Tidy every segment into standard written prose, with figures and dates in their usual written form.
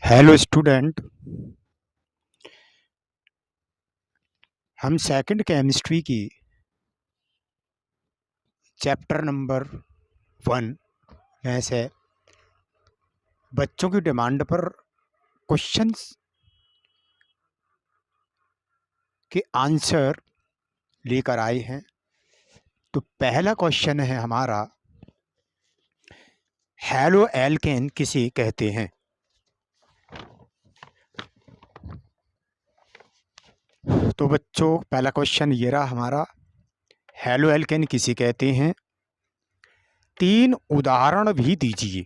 Hello student. हम second chemistry की chapter number 1 में से बच्चों की डिमांड पर क्वेश्चंस के आंसर लेकर आए हैं। तो पहला क्वेश्चन है हमारा, हैलो एल्केन किसे कहते हैं। तो बच्चों पहला क्वेश्चन ये रहा हमारा, हैलो एल्केन किसे कहते हैं। 3 उदाहरण भी दीजिए,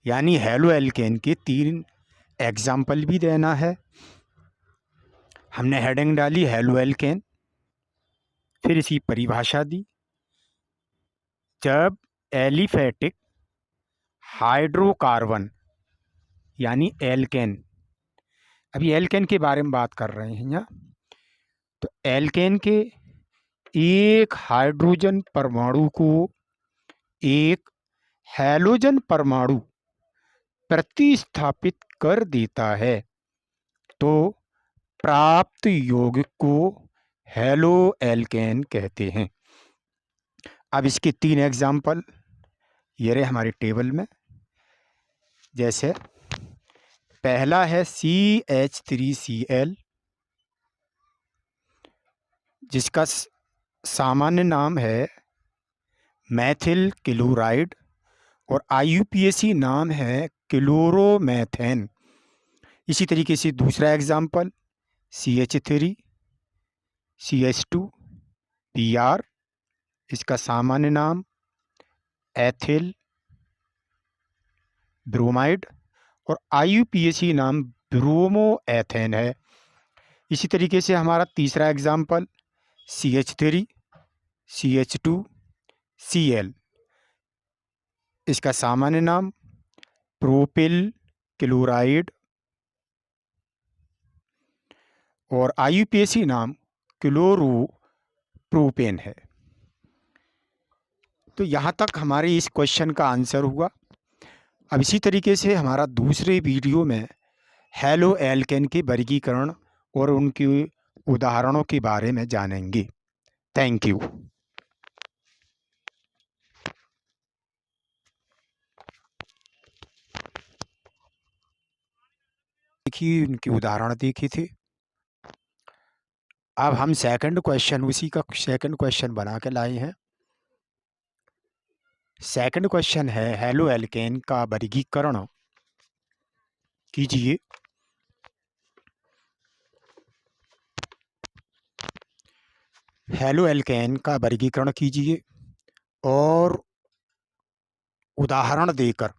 यानी हैलो एल्केन के 3 एग्जाम्पल भी देना है। हमने हेडिंग डाली हैलो एल्केन, फिर इसकी परिभाषा दी। जब एलिफेटिक हाइड्रोकार्बन यानी एल्केन, अभी एल्केन के बारे में बात कर रहे हैं यहाँ, तो एल्केन के एक हाइड्रोजन परमाणु को एक हैलोजन परमाणु प्रतिस्थापित कर देता है, तो प्राप्त यौगिक को हैलो एल्केन कहते हैं। अब इसके 3 एग्जाम्पल ये रहे हमारे टेबल में। जैसे पहला है CH3Cl, जिसका सामान्य नाम है मैथिल क्लोराइड और IUPAC नाम है क्लोरोमेथेन। इसी तरीके से दूसरा एग्जाम्पल CH3CH2Br, इसका सामान्य नाम एथिल ब्रोमाइड और IUPAC नाम ब्रोमोएथेन है। इसी तरीके से हमारा तीसरा एग्जाम्पल CH3CH2Cl, इसका सामान्य नाम प्रोपिल क्लोराइड और IUPAC नाम क्लोरोप्रोपेन है। तो यहाँ तक हमारे इस क्वेश्चन का आंसर हुआ। अब इसी तरीके से हमारा दूसरे वीडियो में हैलो एल्केन के वर्गीकरण और उनके उदाहरणों के बारे में जानेंगे। Thank you. देखिए उनके उदाहरण देखे थे। अब हम सेकंड क्वेश्चन, उसी का सेकंड क्वेश्चन बना के लाए हैं। सेकंड क्वेश्चन है, हैलो एल्केन का वर्गीकरण कीजिए। हैलो एल्केन का वर्गीकरण कीजिए और उदाहरण देकर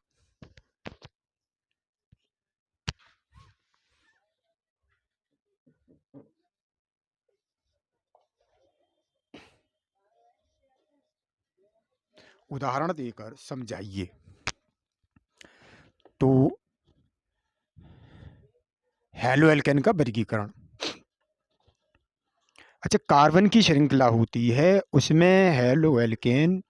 समझाइए। तो हैलो एल्केन का वर्गीकरण, अच्छा, कार्बन की श्रृंखला होती है, उसमें हैलो एल्केन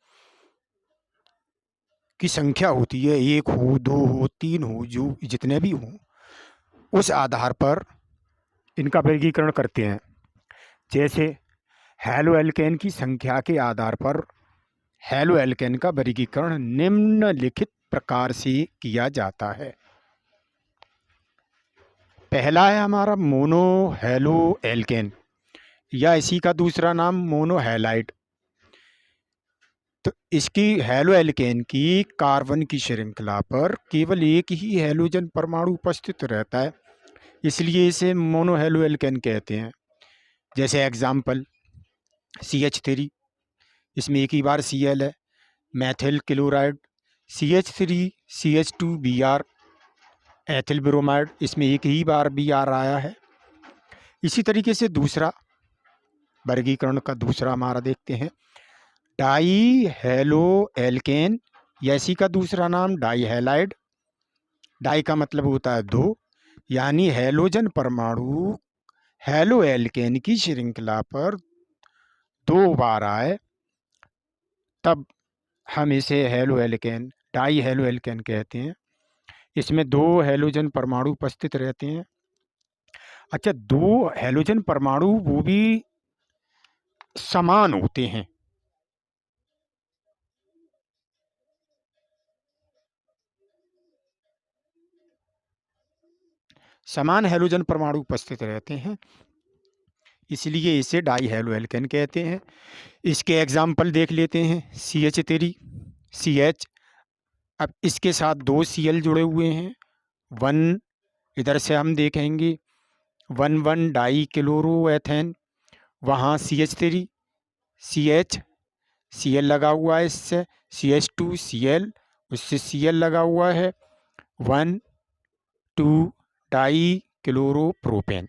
की संख्या होती है, 1 हो, 2 हो, 3 हो, जो जितने भी हों, उस आधार पर इनका वर्गीकरण करते हैं। जैसे हैलो एल्केन की संख्या के आधार पर हैलो एल्केन का वर्गीकरण निम्नलिखित प्रकार से किया जाता है। पहला है हमारा मोनो हैलो एल्केन, या इसी का दूसरा नाम मोनो हैलाइड। तो इसकी हैलो एल्केन की कार्बन की श्रृंखला पर केवल एक ही हैलोजन परमाणु उपस्थित रहता है, इसलिए इसे मोनो हैलो एल्केन कहते हैं। जैसे एग्जाम्पल CH3, इसमें एक ही बार Cl है। Maithil chloride CH3CH2Br, ethyl bromide, इसमें एक ही बार Br आया है। इसी तरीके से दूसरा वर्गीकरण का दूसरा हमारा देखते हैं, डाई हैलो एल्केन, या इसी का दूसरा नाम डाई हैलाइड। डाई का मतलब होता है 2, यानी हैलोजन परमाणु हैलो एल्केन की श्रृंखला पर 2 बार आए, तब हम इसे haloalkane, dihaloalkane कहते हैं। इसमें 2 हैलोजन परमाणु उपस्थित रहते हैं। अच्छा, 2 हैलोजन परमाणु वो भी समान होते हैं। समान हैलोजन परमाणु उपस्थित रहते हैं, इसलिए इसे डाई हैलो एल्केन कहते हैं। इसके एग्जाम्पल देख लेते हैं। CH3 CH, अब इसके साथ 2 Cl जुड़े हुए हैं। 1 इधर से हम देखेंगे 1,1 डाई क्लोरो एथेन, वहाँ CH3 CH Cl लगा हुआ है, इससे CH2 Cl, उससे Cl लगा हुआ है, 1 2 डाई क्लोरोप्रोपेन।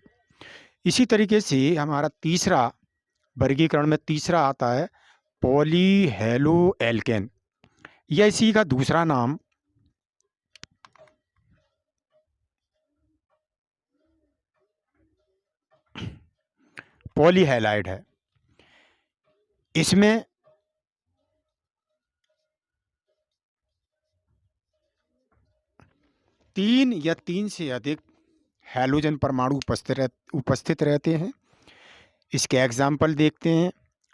इसी तरीके से हमारा तीसरा वर्गीकरण में तीसरा आता है पॉलीहेलो एल्केन, या इसी का दूसरा नाम पॉलीहेलाइड है। इसमें तीन या तीन से अधिक हैलोजन परमाणु उपस्थित रहते हैं। इसके एग्जाम्पल देखते हैं।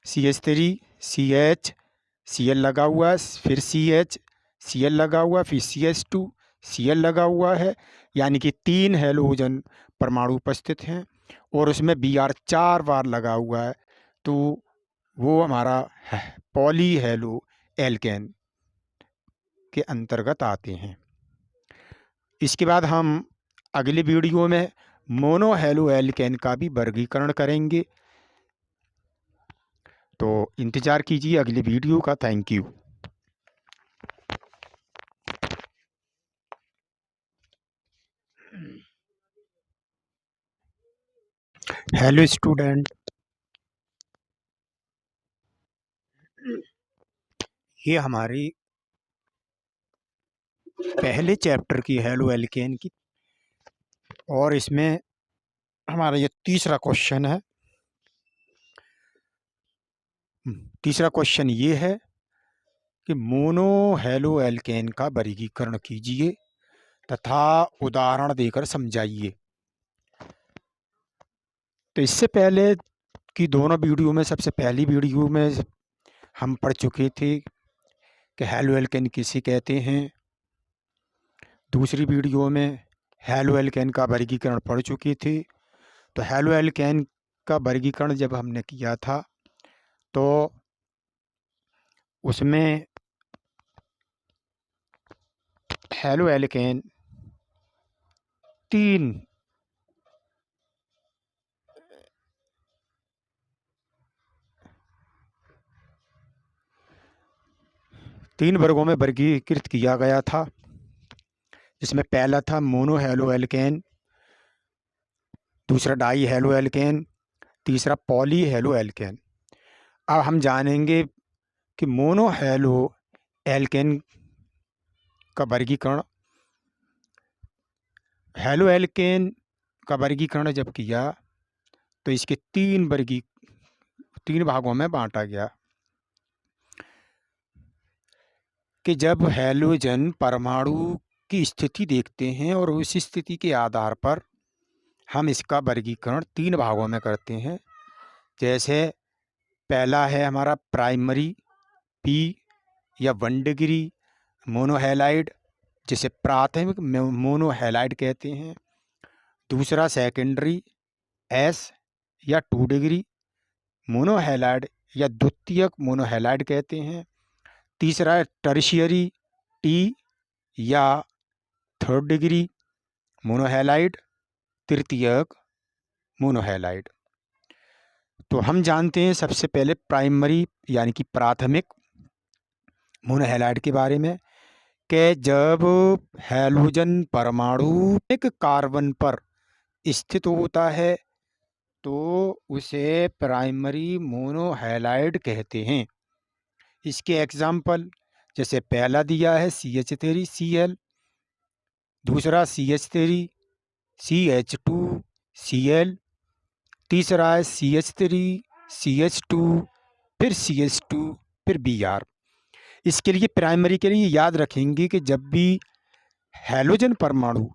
CH3 CH Cl लगा हुआ है, फिर CH Cl लगा हुआ, फिर CH2 Cl लगा हुआ है, यानी कि 3 हैलोजन परमाणु उपस्थित हैं और उसमें Br 4 बार लगा हुआ है, तो वो हमारा पॉलीहेलो एल्केन के अंतर्गत आते हैं। इसके बाद हम अगले वीडियो में मोनोहेलो एल्केन का भी वर्गीकरण करेंगे, तो इंतज़ार कीजिए अगले वीडियो का। Thank you. हेलो स्टूडेंट, ये हमारी पहले चैप्टर की हेलो एल्केन की, और इसमें हमारा ये तीसरा क्वेश्चन है। तीसरा क्वेश्चन ये है कि मोनोहेलो एल्केन का वर्गीकरण कीजिए तथा उदाहरण देकर समझाइए। तो इससे पहले की दोनों वीडियो में, सबसे पहली वीडियो में हम पढ़ चुके थे कि हेलो एल्केन किसे कहते हैं। दूसरी वीडियो में हेलो एल्केन का वर्गीकरण पढ़ चुके थे। तो हेलो एल्केन का वर्गीकरण जब हमने किया था तो उसमें हेलो एल्केन तीन वर्गों में वर्गीकृत किया गया था, जिसमें पहला था मोनोहेलो एल्केन, दूसरा डाई हेलो एल्केन, तीसरा पॉलीहेलो एल्केन। अब हम जानेंगे कि मोनोहेलो एल्केन का वर्गीकरण। हेलो एल्केन का वर्गीकरण जब किया तो इसके तीन भागों में बांटा गया कि जब हैलोजन परमाणु की स्थिति देखते हैं और उस स्थिति के आधार पर हम इसका वर्गीकरण 3 भागों में करते हैं। जैसे पहला है हमारा प्राइमरी P या 1 डिग्री मोनोहेलाइड, जिसे प्राथमिक मोनोहेलाइड कहते हैं। दूसरा सेकेंडरी S या 2 डिग्री मोनोहेलाइड या द्वितीयक मोनोहेलाइड कहते हैं। तीसरा है टर्शियरी T या 3rd डिग्री मोनोहेलाइड, तृतीयक मोनोहेलाइड। तो हम जानते हैं सबसे पहले प्राइमरी यानी कि प्राथमिक मोनोहेलाइड के बारे में, कि जब हैलोजन परमाणु एक कार्बन पर स्थित होता है तो उसे प्राइमरी मोनोहेलाइड कहते हैं। इसके एग्जाम्पल जैसे पहला दिया है CH3 Cl, दूसरा CH3 CH2 Cl, तीसरा है CH3 CH2, फिर CH2, फिर Br। इसके लिए प्राइमरी के लिए याद रखेंगे कि जब भी हैलोजन परमाणु।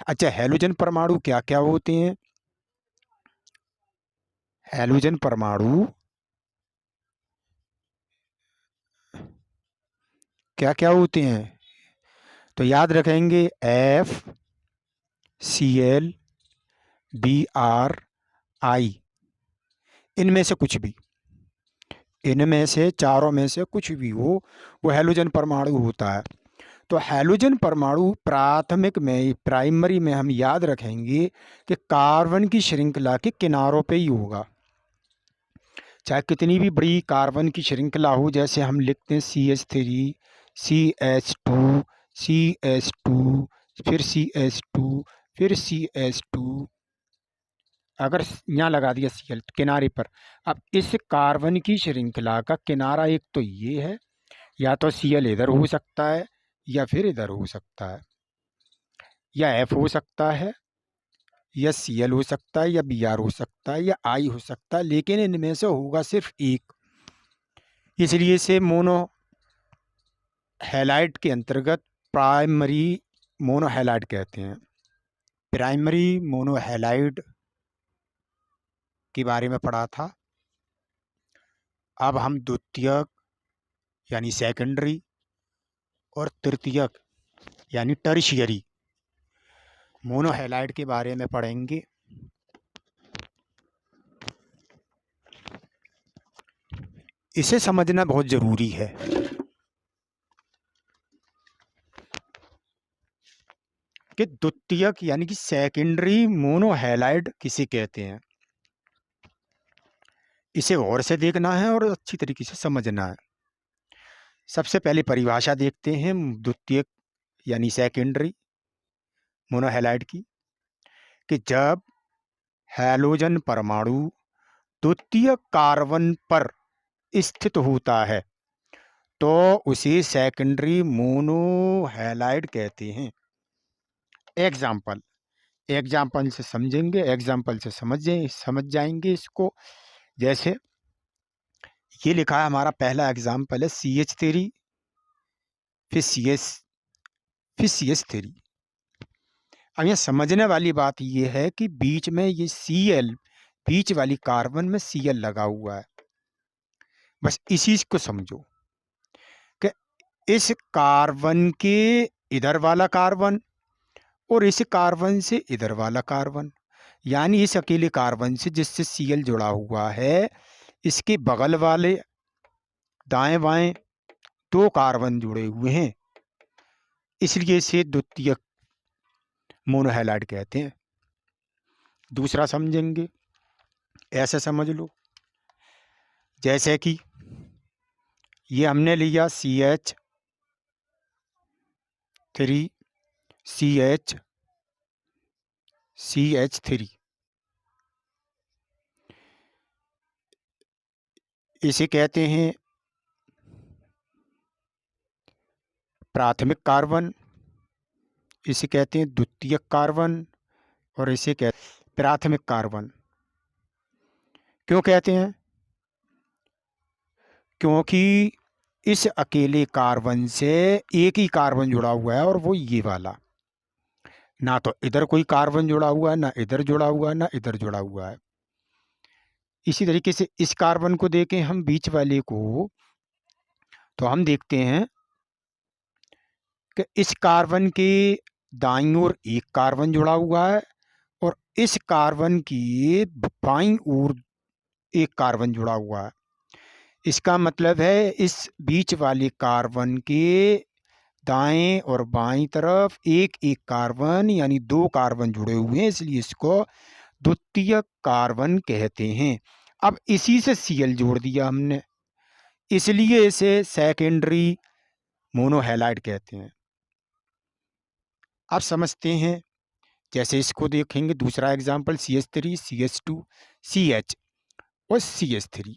अच्छा, हैलोजन परमाणु क्या क्या होते हैं? हैलोजन परमाणु क्या क्या होते हैं? तो याद रखेंगे FCl Br I, इनमें से कुछ भी, इनमें से चारों में से कुछ भी हो वो हैलोजन परमाणु होता है। तो हैलोजन परमाणु प्राथमिक में, प्राइमरी में हम याद रखेंगे कि कार्बन की श्रृंखला के किनारों पे ही होगा। चाहे कितनी भी बड़ी कार्बन की श्रृंखला हो, जैसे हम लिखते हैं CH3 CH2 CH2 फिर CH2 फिर CH2, अगर यहाँ लगा दिया Cl किनारे पर। अब इस कार्बन की श्रृंखला का किनारा एक तो ये है, या तो Cl इधर हो सकता है या फिर इधर हो सकता है, या F हो सकता है या Cl हो सकता है या Br हो सकता है या I हो सकता है, लेकिन इनमें से होगा सिर्फ एक। इसलिए इसे मोनो हैलाइड के अंतर्गत प्राइमरी मोनोहैलाइड कहते हैं। प्राइमरी मोनोहैलाइड के बारे में पढ़ा था। अब हम द्वितीयक यानी सेकेंडरी और तृतीयक यानी टर्शियरी मोनोहैलाइड के बारे में पढ़ेंगे। इसे समझना बहुत जरूरी है कि द्वितीयक यानी कि सेकेंडरी मोनोहैलाइड किसे कहते हैं। इसे गौर से देखना है और अच्छी तरीके से समझना है। सबसे पहले परिभाषा देखते हैं द्वितीयक यानी सेकेंडरी मोनोहैलाइड की, कि जब हैलोजन परमाणु द्वितीय कार्बन पर स्थित होता है तो उसे सेकेंडरी मोनोहैलाइड कहते हैं। एग्जाम्पल से समझेंगे, एग्जाम्पल से समझ जाएंगे इसको। जैसे ये लिखा है, हमारा पहला एग्जाम्पल है CH3 फिर CH3। अब यहाँ समझने वाली बात ये है कि बीच में ये Cl, बीच वाली कार्बन में Cl लगा हुआ है। बस इसी को समझो कि इस कार्बन के इधर वाला कार्बन और इस कार्बन से इधर वाला कार्बन, यानी इस अकेले कार्बन से जिससे Cl जुड़ा हुआ है, इसके बगल वाले दाएं बाएं दो कार्बन जुड़े हुए हैं, इसलिए इसे द्वितीयक मोनोहैलाइड कहते हैं। दूसरा समझेंगे, ऐसे समझ लो, जैसे कि ये हमने लिया CH3 CH3, इसे कहते हैं प्राथमिक कार्बन, इसे कहते हैं द्वितीयक कार्बन और इसे कहते हैं प्राथमिक कार्बन। क्यों कहते हैं? क्योंकि इस अकेले कार्बन से एक ही कार्बन जुड़ा हुआ है और वो ये वाला, ना तो इधर कोई कार्बन जुड़ा हुआ है, ना इधर जुड़ा हुआ है, ना इधर जुड़ा हुआ है। इसी तरीके से इस कार्बन को देखें हम बीच वाले को, तो हम देखते हैं कि इस कार्बन के दाईं ओर एक कार्बन जुड़ा हुआ है और इस कार्बन की बाईं ओर एक कार्बन जुड़ा हुआ है। इसका मतलब है इस बीच वाले कार्बन के दाएं और बाईं तरफ एक एक कार्बन यानी दो कार्बन जुड़े हुए हैं, इसलिए इसको द्वितीय कार्बन कहते हैं। अब इसी से Cl जोड़ दिया हमने, इसलिए इसे सेकेंडरी मोनोहैलाइड कहते हैं। अब समझते हैं, जैसे इसको देखेंगे दूसरा एग्जाम्पल CH3 CH2 CH और CH3,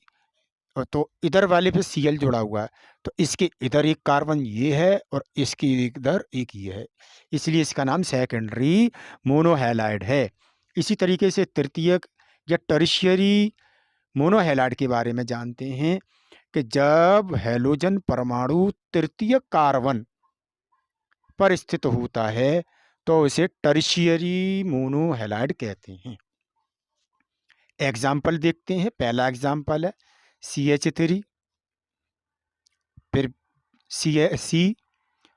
और तो इधर वाले पे Cl जुड़ा हुआ है, तो इसके इधर एक कार्बन ये है और इसके इधर एक ये है, इसलिए इसका नाम सेकेंडरी मोनोहैलाइड है। इसी तरीके से तृतीयक या टर्शियरी मोनोहैलाइड के बारे में जानते हैं कि जब हैलोजन परमाणु तृतीय कार्बन पर स्थित होता है तो उसे टर्शियरी मोनोहैलाइड कहते हैं। एग्जाम्पल देखते हैं। पहला एग्जाम्पल है CH3, फिर सी,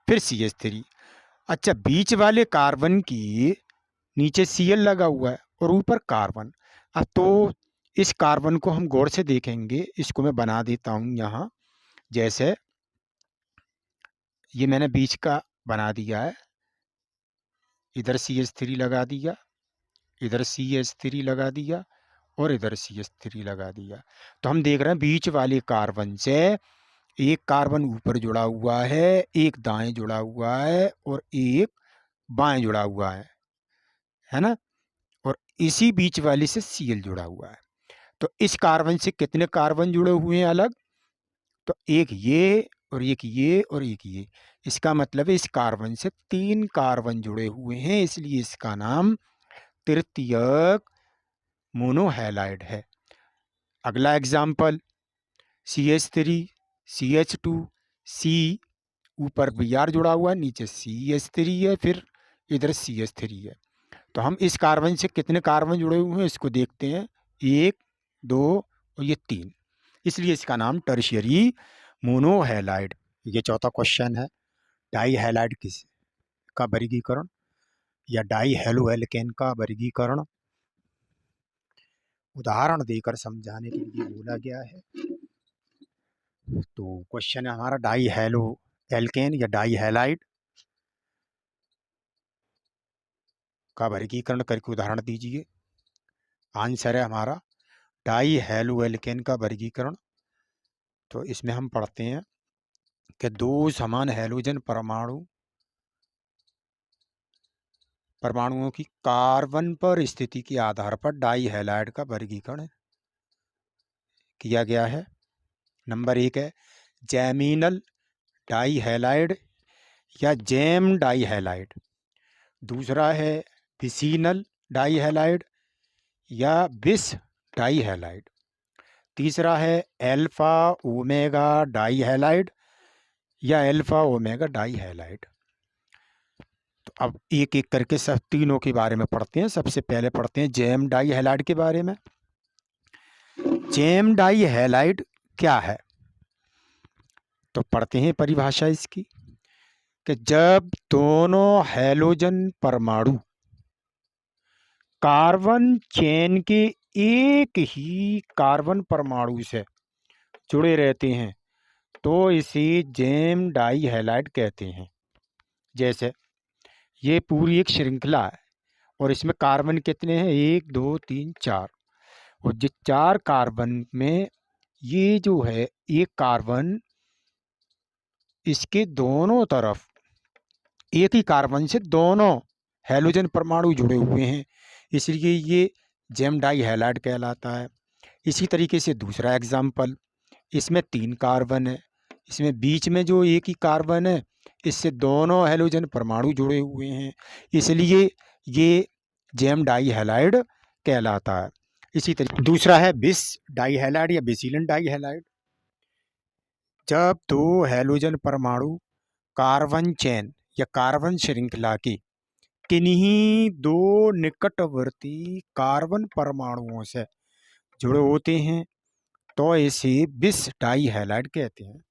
फिर CH3। अच्छा, बीच वाले कार्बन की नीचे Cl लगा हुआ है और ऊपर कार्बन। अब तो इस कार्बन को हम गौर से देखेंगे। इसको मैं बना देता हूँ यहाँ। जैसे ये मैंने बीच का बना दिया है, इधर CH3 लगा दिया, इधर CH3 लगा दिया और इधर CH3 लगा दिया। तो हम देख रहे हैं बीच वाले कार्बन से एक कार्बन ऊपर जुड़ा हुआ है, एक दाएं जुड़ा हुआ है और एक बाएं जुड़ा हुआ है ना। और इसी बीच वाले से Cl जुड़ा हुआ है। तो इस कार्बन से कितने कार्बन जुड़े हुए हैं अलग? तो एक ये और एक ये और एक ये। इसका मतलब है इस कार्बन से 3 कार्बन जुड़े हुए हैं, इसलिए इसका नाम तृतीयक मोनोहैलाइड है। अगला एग्जाम्पल CH3, CH2, C, ऊपर Br जुड़ा हुआ है, नीचे CH3 है, फिर इधर CH3 है। तो हम इस कार्बन से कितने कार्बन जुड़े हुए हैं इसको देखते हैं। 1, 2 और ये 3, इसलिए इसका नाम टर्शियरी मोनोहैलाइड। ये चौथा क्वेश्चन है, डाई हैलाइड किस का वर्गीकरण या डाई हैलो एल्केन का वर्गीकरण उदाहरण देकर समझाने के लिए बोला गया है। तो क्वेश्चन है हमारा, डाई हैलो एल्केन या डाई हैलाइड का वर्गीकरण करके उदाहरण दीजिए। आंसर है हमारा डाई हैलो एल्केन का वर्गीकरण। तो इसमें हम पढ़ते हैं कि दो समान हैलोजन परमाणुओं की कार्बन पर स्थिति के आधार पर डाई हैलाइड का वर्गीकरण किया गया है। नंबर 1 है जैमिनल डाई हैलाइड या जैम डाई हैलाइड। दूसरा है विसिनल डाई हैलाइड या विस डाई हैलाइड। तीसरा है एल्फा ओमेगा डाई हैलाइड या एल्फा ओमेगा डाई हैलाइड। तो अब एक एक करके सब तीनों के बारे में पढ़ते हैं। सबसे पहले पढ़ते हैं जैम डाई हैलाइड के बारे में। जैम डाई हैलाइड क्या है? तो पढ़ते हैं परिभाषा इसकी कि जब दोनों हैलोजन परमाणु कार्बन चेन के एक ही कार्बन परमाणु से जुड़े रहते हैं तो इसे जैम डाई हैलाइड कहते हैं। जैसे ये पूरी एक श्रृंखला है और इसमें कार्बन कितने हैं? 1, 2, 3, 4। और जिस 4 कार्बन में ये जो है एक कार्बन, इसके दोनों तरफ एक ही कार्बन से दोनों हैलोजन परमाणु जुड़े हुए हैं, इसलिए ये जैम डाई हैलाइड कहलाता है। इसी तरीके से दूसरा एग्जाम्पल, इसमें 3 कार्बन है, इसमें बीच में जो एक ही कार्बन है इससे दोनों हैलोजन परमाणु जुड़े हुए हैं, इसलिए ये जैम डाई हैलाइड कहलाता है। इसी तरीके दूसरा है बिस डाई हैलाइड या बेसिलन डाई हैलाइड। जब दो हैलोजन परमाणु कार्बन चेन या कार्बन श्रृंखला की किन्हीं दो निकटवर्ती कार्बन परमाणुओं से जुड़े होते हैं तो इसे बिस डाई हैलाइड कहते हैं।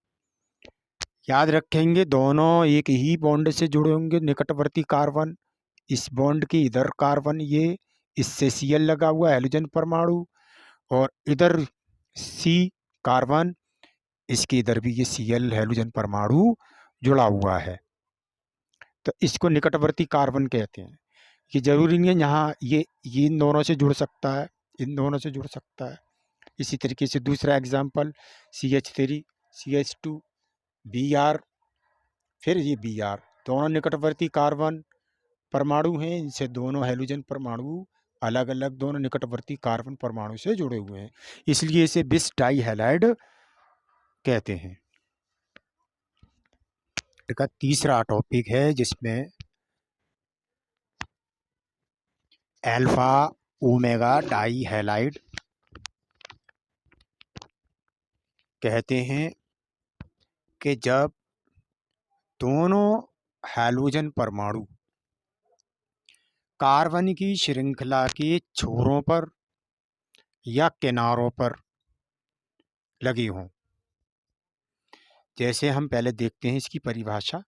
याद रखेंगे दोनों एक ही बॉन्ड से जुड़े होंगे निकटवर्ती कार्बन। इस बॉन्ड की इधर कार्बन, ये इससे Cl लगा हुआ हैलोजन परमाणु, और इधर C कार्बन, इसके इधर भी ये Cl हैलोजन परमाणु जुड़ा हुआ है, तो इसको निकटवर्ती कार्बन कहते हैं। ये जरूरी नहीं है यहाँ ये इन दोनों से जुड़ सकता है, इन दोनों से जुड़ सकता है। इसी तरीके से दूसरा एग्जाम्पल CH3, CH2, Br, फिर ये Br, दोनों निकटवर्ती कार्बन परमाणु हैं, इनसे दोनों हैलोजन परमाणु अलग अलग दोनों निकटवर्ती कार्बन परमाणु से जुड़े हुए हैं, इसलिए इसे बिस डाई हैलाइड कहते हैं। का तीसरा टॉपिक है जिसमें एल्फा ओमेगा डाई हैलाइड कहते हैं कि जब दोनों हैलोजन परमाणु कार्बन की श्रृंखला के छोरों पर या किनारों पर लगे हों। जैसे हम पहले देखते हैं इसकी परिभाषा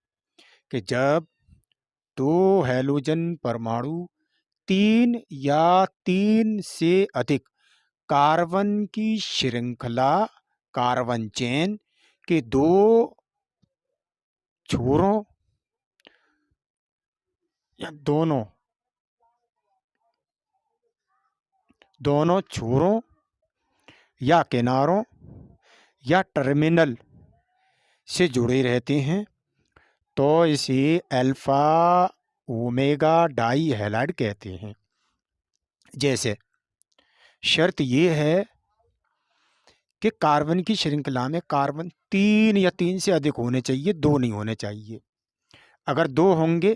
कि जब दो हैलोजन परमाणु तीन या तीन से अधिक कार्बन की श्रृंखला कार्बन चेन के दो छोरों या दोनों छोरों या किनारों या टर्मिनल से जुड़े रहते हैं तो इसे अल्फा ओमेगा डाई हैलाइड कहते हैं। जैसे शर्त यह है कि कार्बन की श्रृंखला में कार्बन तीन या तीन से अधिक होने चाहिए, दो नहीं होने चाहिए। अगर दो होंगे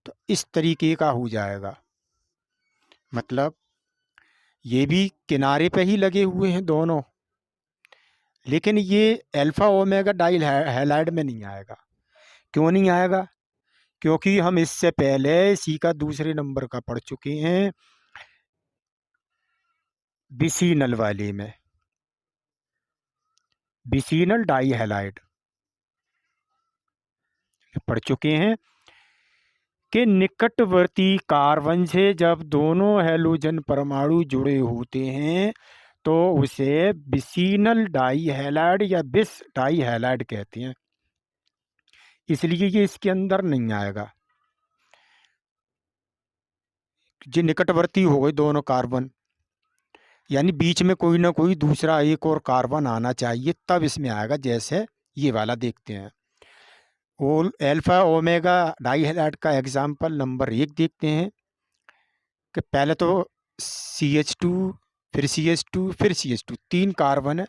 तो इस तरीके का हो जाएगा, मतलब ये भी किनारे पे ही लगे हुए हैं दोनों, लेकिन ये अल्फा ओमेगा डाई हैलाइड में नहीं आएगा। क्यों नहीं आएगा? क्योंकि हम इससे पहले इसी का दूसरे नंबर का पढ़ चुके हैं, बिसिनल वाले में, बिसिनल डाई हैलाइड पढ़ चुके हैं कि निकटवर्ती कार्बन से जब दोनों हैलोजन परमाणु जुड़े होते हैं तो उसे बिसिनल डाई हैलाइड या बिस डाई हैलाइड कहते हैं। इसलिए ये इसके अंदर नहीं आएगा। जो निकटवर्ती हो गए दोनों कार्बन, यानी बीच में कोई ना कोई दूसरा एक और कार्बन आना चाहिए, तब इसमें आएगा। जैसे ये वाला देखते हैं, अल्फा ओमेगा डाई हैलाइड का एग्जाम्पल नंबर 1 देखते हैं कि पहले तो CH2 फिर CH2 फिर CH2, तीन कार्बन है।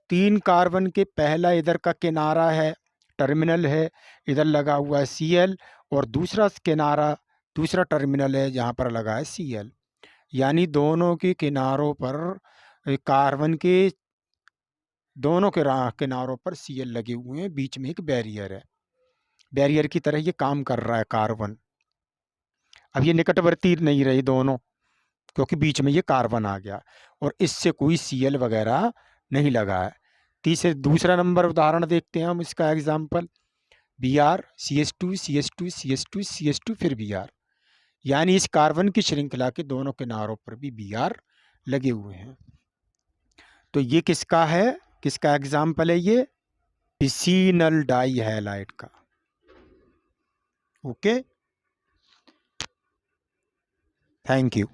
तीन कार्बन के पहला इधर का किनारा है, टर्मिनल है, इधर लगा हुआ है Cl, और दूसरा किनारा, दूसरा टर्मिनल है जहाँ पर लगा है Cl। यानी दोनों के किनारों पर, कार्बन के दोनों के किनारों पर Cl लगे हुए हैं, बीच में एक बैरियर है। बैरियर की तरह ये काम कर रहा है कार्बन। अब ये निकटवर्ती नहीं रहे दोनों, क्योंकि बीच में ये कार्बन आ गया और इससे कोई Cl वगैरह नहीं लगा है। दूसरा नंबर उदाहरण देखते हैं हम, इसका example Br CH2 CH2 CH2 CH2 फिर Br, यानी इस कार्बन की श्रृंखला के दोनों किनारों पर भी Br लगे हुए हैं। तो ये किसका है, किसका एग्जाम्पल है? ये बिसिनल डाई हैलाइड का। Okay, thank you.